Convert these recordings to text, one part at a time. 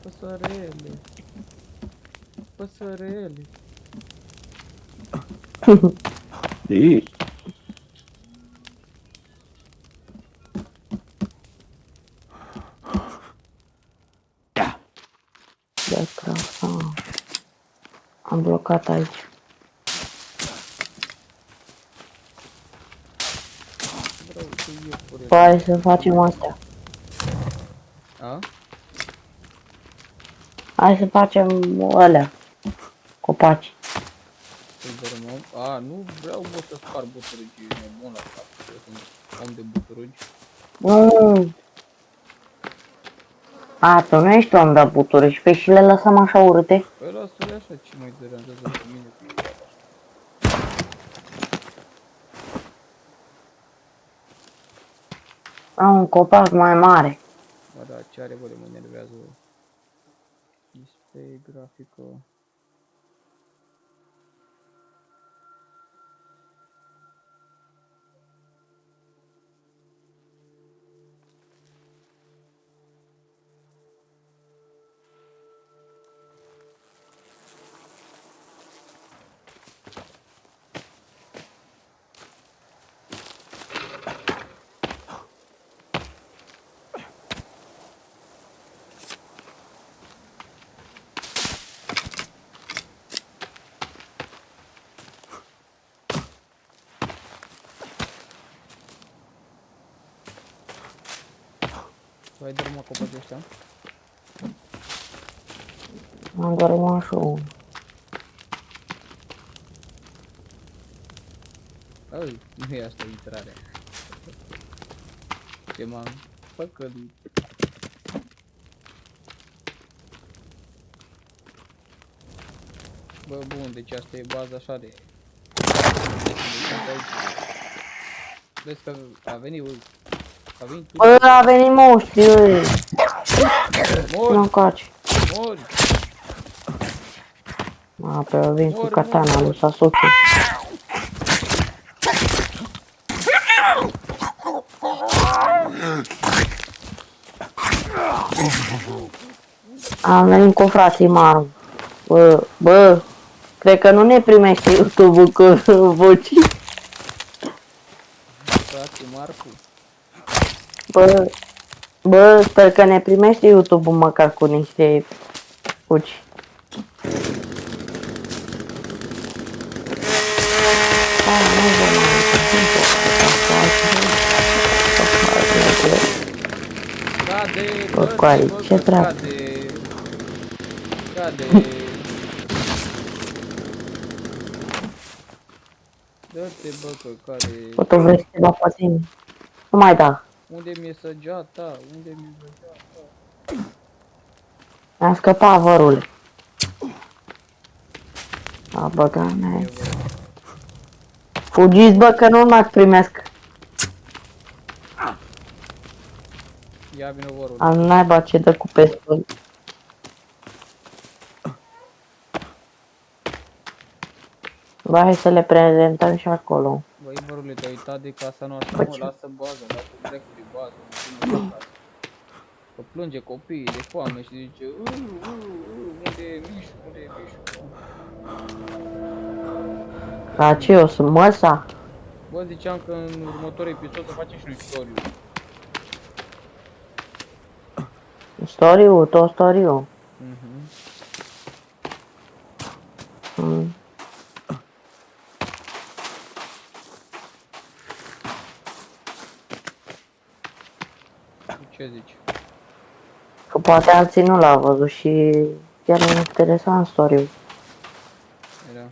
Păsărele. Păsărele. Ei, de crasa. Am blocat aici. Vreau să iepure. Hai să facem astea. A? Hai să facem alea. Copaci. Să-i dărâmăm. A, nu vreau, bă, să spar buturugi. E nebun la cap. Eu sunt om de buturugi. Nu. A, tu nu ești om de buturi și pe și le lăsăm așa urâte. Păi lasă-le așa, ce mai deranjează pe mine cu ele așa. Am un copac mai mare. Ba da, ce are, bă, mă enervează. Display, grafică. Tu ai dărâmat copacii ăștia? Am dormit și unul. Ai, nu e asta intrarea. Ce m-am păcălit. Bă, bun, deci asta e baza așa de... Vezi că a venit, uite. A venit tu. Bă, a venit monștri, ui. Mori, Nu caci. mori, A, pe a venit cu mori, katana mori, lui Sasuke. Am venit cu frații Maru. Bă, cred că nu ne primește YouTube-ul cu voci. frate Marcu. Bă, sper că ne primește YouTube-ul măcar cu niște voci. Cade, Bă, coare, ce treabă? cade. Cade. Dă-te, bă, că cade. Bă, tu vrei să te dau pe tine? Nu mai da. Unde mi-e săgeata? Unde mi-e săgeata? Mi-am scăpat, vărule. A băgat mea. Fugiți, bă, că nu mai primesc. Ia vină vorul. Am naiba ce dă cu pestul. Bă, hai să le prezentăm și acolo. Băi, vorule, te-ai uitat de casa noastră, Bă, mă, ce? lasă baza, lasă dracu de bază, nu plânge acasă. Că plânge copiii de foame și zice, unde e Mișu, unde e Mișu? La ce, eu sunt măsa? Bă, ziceam că în următorul episod să facem și noi storiu. Storiu, tot storiu. Mm. Ce zici? Că poate alții nu l-au văzut și chiar e interesant storiu. Era.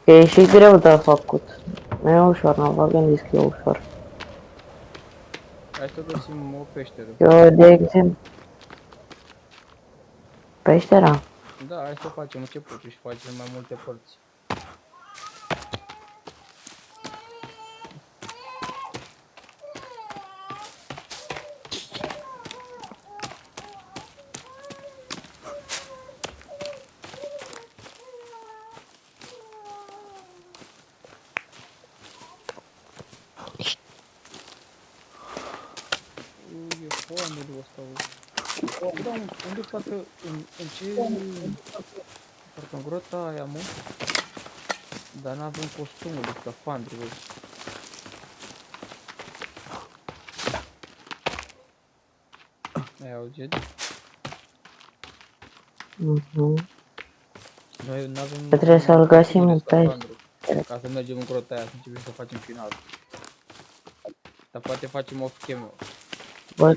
Că e și greu de făcut. Nu e ușor, nu vă gândiți că e ușor. Hai să găsim o peșteră. Eu, de exemplu, peștera. Da, hai să facem începutul și facem mai multe părți. E foame de ăsta. Bă, da, unde parcă, în ce... Parcă în grota aia, mă. Dar n-avem costumul de scafandru, bă. Ai auzit? Noi n-avem Trebuie să-l găsim în pește. ca să mergem în grota aia, să începem să facem final. Dar poate facem off-cam. Bă,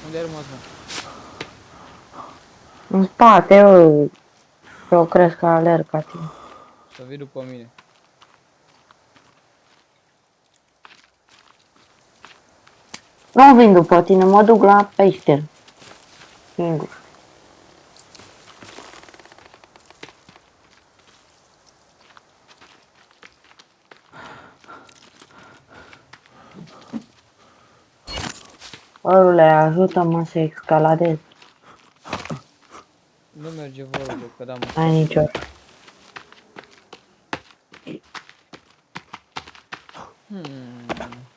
Unde ai rămas, mă? în spate, eu crezi că alerg ca tine. Să vii după mine. Nu vin după tine, mă duc la peșteră. Singur. Orule, ajută-mă să escaladez. Nu merge vorba, că da, mă. Ai nicio.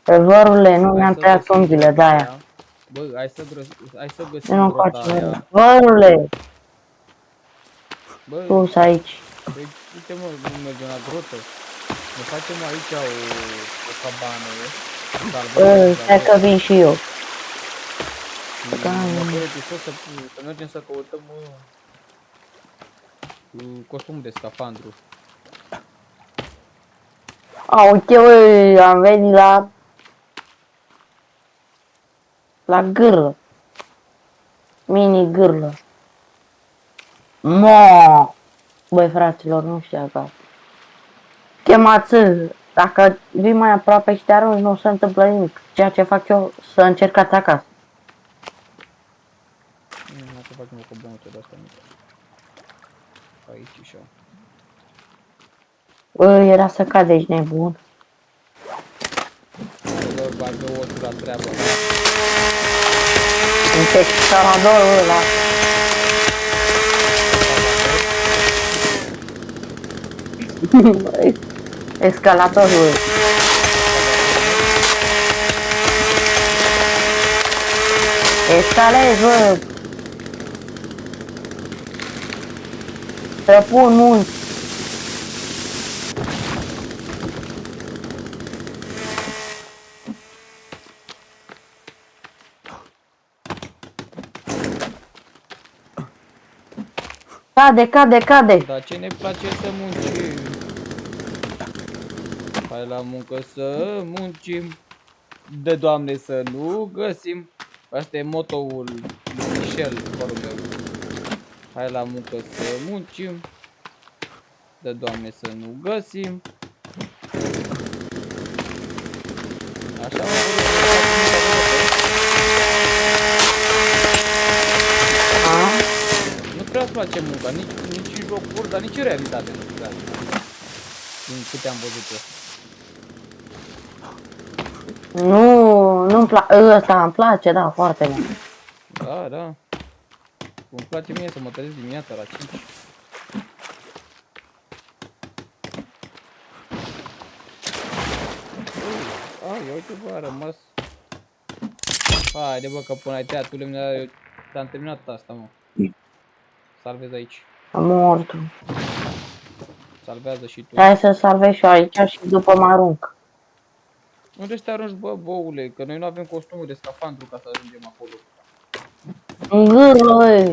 Orule, nu mi-am tăiat unghiile de aia. Bă, hai să găsim Nu grota faci aia. Orule, Bă, sus aici. păi, uite mă, nu mergem la grotă. Ne facem aici o cabană, Stai că vin și eu. da, să mergem să căutăm costumul de scafandru. A, uite, am venit la gârlă. Mini gârlă. Mo! Băi, fraților, nu știu acasă. Chemați, dacă vii mai aproape și te arunci, nu se întâmplă nimic. Ceea ce fac eu, să încercați acasă. Nu să facem o cobonuță de-asta mică. Aici și așa. Era să cade, ești nebun. Bă, bagă osul la treabă. Uite, saladorul ăla. Escalatorul. Escalez, bă. Să pun munți. Cade. Dar ce ne place să muncim? Hai la muncă să muncim. De Doamne să nu găsim. Asta e motoul lui Michel, părul meu. Hai la muncă să muncim. De Doamne să nu găsim. Așa mă Nu prea îți place munca, nici în jocuri, dar nici în realitate nu prea. Din câte am văzut eu. Nu-mi place, ăsta îmi place, da, foarte mult. Da. Îmi place mie să mă trezesc dimineața la 5. Ai, uite bă, a rămas. Haide bă, că până ai tăiat tu lemne, am terminat asta, mă. Salvez aici. Am mort. Salvează și tu. Hai să salvez și eu aici și după mă arunc. Unde să te arunci, bă, boule? Că noi nu avem costumul de scafandru ca să ajungem acolo. În gârlă, băi.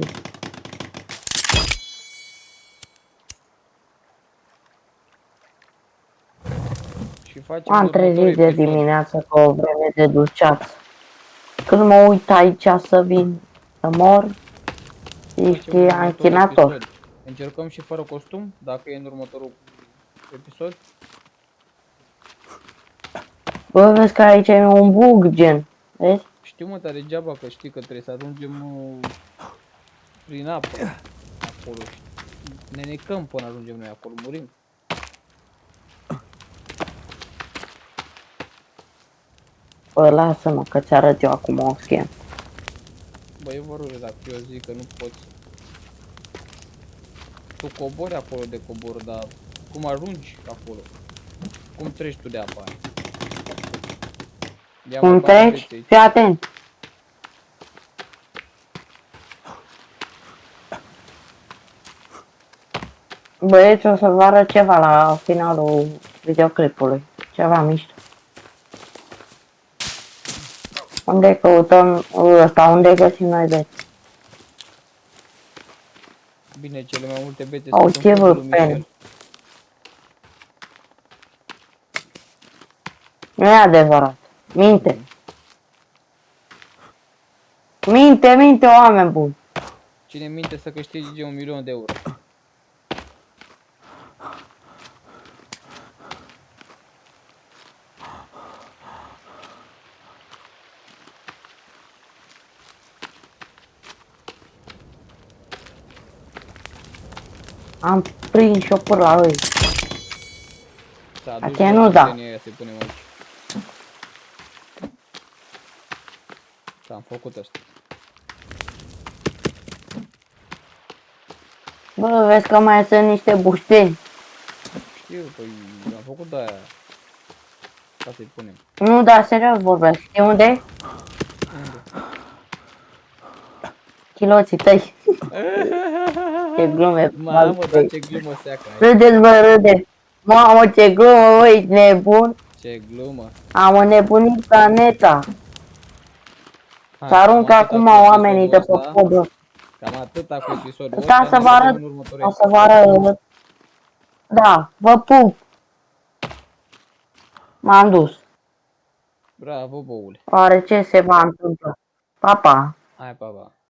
Și facem M-am trezit de dimineață cu o vreme de duceață. Când mă uit aici să vin să mor, ești anchinator. Încercăm și fără costum, dacă e în următorul episod. Bă, vezi că aici e un bug, gen. Vezi? Știu mă, dar degeaba că știi că trebuie să ajungem prin apă acolo. Ne necăm până ajungem noi acolo, murim. Bă, lasă-mă că ți arăt eu acum o schemă. Bă, eu vă rog, dacă eu zic că nu poți. Tu cobori acolo de cobor, dar Cum ajungi acolo? Cum treci tu de apa aia? Ia mai Cum bagă treci? bețe aici. Fii atent. Băieți, o să vă arăt ceva la finalul videoclipului. Ceva mișto. Unde căutăm ăsta? Unde găsim noi beți? Bine, cele mai multe bete Au, sunt ce în podul lui vârfeni. Michel. Nu e adevărat. Minte. Minte, minte, oameni buni. Cine minte să câștige 1.000.000 de euro. Am prins și-o până la lui. S-a dus Aceea nu da. tâmpenia aia să-i punem aici. S-am făcut asta. Bă, vezi că mai sunt niște bușteni. Știu, păi am făcut de aia. Ca să-i punem. Nu, dar serios vorbesc. Știi unde? Unde? Chiloții tăi. Ce glume. Mamă, dar ce glumă seacă ai. Râdeți, bă, râdeți. Mamă, ce glumă, bă, ești nebun. Ce glumă. Am înnebunit planeta. Hai, Să aruncă cam atâta acum cu episodul oamenii de pe ăsta. podul. Cam atâta cu episodul Da, ăsta. să Ne vă vedem arăt. în următorul O să vă episod. arăt. Da, vă pup. M-am dus. Bravo, boule. Oare ce se va întâmpla? Pa, pa. Hai, pa, pa.